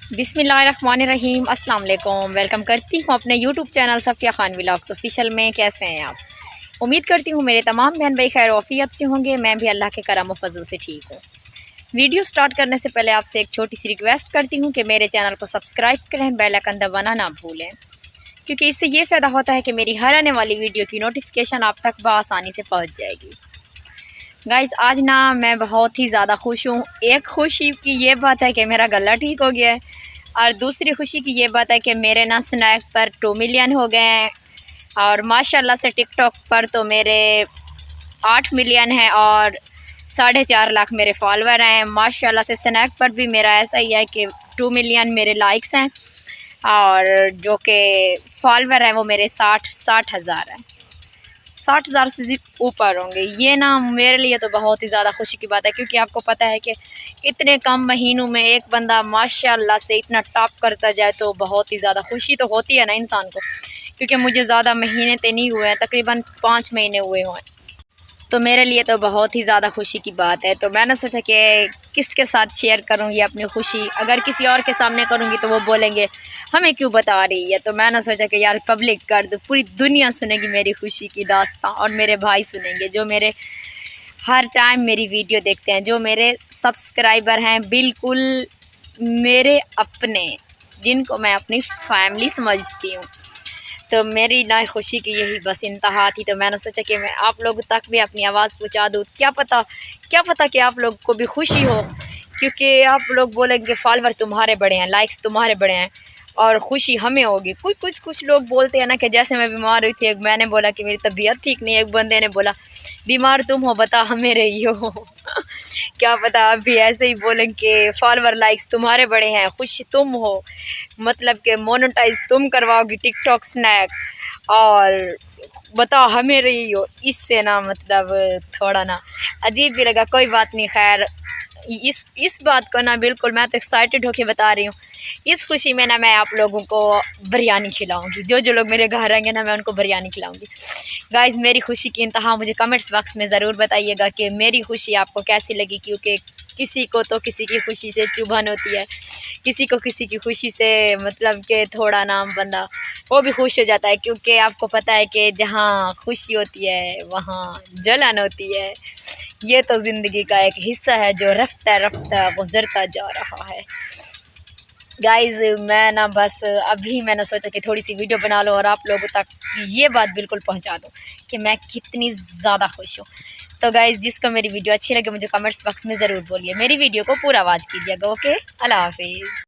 बिस्मिल्लाहिर्रहमानिर्रहीम अस्सलाम वालेकुम। वेलकम करती हूँ अपने YouTube channel Safiya Khan vlogs official में। कैसे हैं आप? उम्मीद करती हूँ मेरे तमाम बहन भाई खैर वफ़ियत से होंगे। मैं भी अल्लाह के करम व फजल से ठीक हूँ। वीडियो स्टार्ट करने से पहले आपसे एक छोटी सी रिक्वेस्ट करती हूँ कि मेरे चैनल को सब्सक्राइब करें, बेल आइकन दबाना ना भूलें, क्योंकि इससे ये फ़ायदा होता है कि मेरी हर आने वाली वीडियो की नोटिफिकेशन आप तक बआसानी से पहुँच जाएगी। गाइज़ आज ना मैं बहुत ही ज़्यादा खुश हूँ। एक खुशी की ये बात है कि मेरा गला ठीक हो गया है, और दूसरी खुशी की ये बात है कि मेरे ना स्नैक पर 2 मिलियन हो गए हैं, और माशाल्लाह से टिकटॉक पर तो मेरे 8 मिलियन हैं और 4.5 लाख मेरे फॉलोअर हैं। माशाल्लाह से स्नैक पर भी मेरा ऐसा ही है कि 2 मिलियन मेरे लाइक्स हैं, और जो कि फॉलोअर हैं वो मेरे 60,000 हैं। 60,000 से ऊपर होंगे। ये ना मेरे लिए तो बहुत ही ज़्यादा खुशी की बात है, क्योंकि आपको पता है कि इतने कम महीनों में एक बंदा माशाल्लाह से इतना टॉप करता जाए तो बहुत ही ज़्यादा खुशी तो होती है ना इंसान को। क्योंकि मुझे ज़्यादा महीने तो नहीं हुए हैं, तकरीबन 5 महीने हुए हुए हैं, तो मेरे लिए तो बहुत ही ज़्यादा खुशी की बात है। तो मैंने सोचा कि किसके साथ शेयर करूँगी अपनी खुशी। अगर किसी और के सामने करूँगी तो वो बोलेंगे हमें क्यों बता रही है। तो मैंने सोचा कि यार पब्लिक कर दो, पूरी दुनिया सुनेगी मेरी खुशी की दास्तां, और मेरे भाई सुनेंगे जो मेरे हर टाइम मेरी वीडियो देखते हैं, जो मेरे सब्सक्राइबर हैं, बिल्कुल मेरे अपने, जिनको मैं अपनी फैमिली समझती हूँ। तो मेरी ना खुशी की यही बस इंतहा थी। तो मैंने सोचा कि मैं आप लोगों तक भी अपनी आवाज़ पहुँचा दूँ। क्या पता कि आप लोग को भी खुशी हो, क्योंकि आप लोग बोलेंगे फॉलोवर तुम्हारे बड़े हैं, लाइक्स तुम्हारे बड़े हैं, और खुशी हमें होगी। कुछ लोग बोलते हैं ना कि जैसे मैं बीमार हुई थी, मैंने बोला कि मेरी तबीयत ठीक नहीं है, एक बंदे ने बोला बीमार तुम हो, बता हमें रही हो। क्या पता आप भी ऐसे ही बोलें कि फॉलोवर लाइक्स तुम्हारे बड़े हैं, खुश तुम हो, मतलब कि मोनेटाइज तुम करवाओगी टिकटॉक स्नैक, और बताओ हमें रही हो। इससे ना मतलब थोड़ा ना अजीब भी लगा। कोई बात नहीं, खैर इस बात को ना बिल्कुल मैं तो एक्साइटेड होके बता रही हूँ। इस खुशी में ना मैं आप लोगों को बिरयानी खिलाऊंगी। जो लोग मेरे घर आएंगे ना मैं उनको बिरयानी खिलाऊंगी। गाइज़ मेरी खुशी की इंतहा मुझे कमेंट्स बॉक्स में ज़रूर बताइएगा कि मेरी खुशी आपको कैसी लगी, क्योंकि किसी को तो किसी की खुशी से चुभन होती है, किसी को किसी की खुशी से मतलब कि थोड़ा नाम बंदा वो भी खुश हो जाता है, क्योंकि आपको पता है कि जहाँ खुशी होती है वहाँ जलन होती है। ये तो ज़िंदगी का एक हिस्सा है जो रफ्ता रफ्ता गुजरता जा रहा है। गाइज़ मैं ना बस अभी मैंने सोचा कि थोड़ी सी वीडियो बना लूँ और आप लोगों तक ये बात बिल्कुल पहुंचा दूँ कि मैं कितनी ज़्यादा खुश हूँ। तो गाइज़ जिसको मेरी वीडियो अच्छी लगे मुझे कमेंट्स बॉक्स में ज़रूर बोलिए, मेरी वीडियो को पूरा वॉच कीजिएगा। ओके, अल्लाह हाफिज़।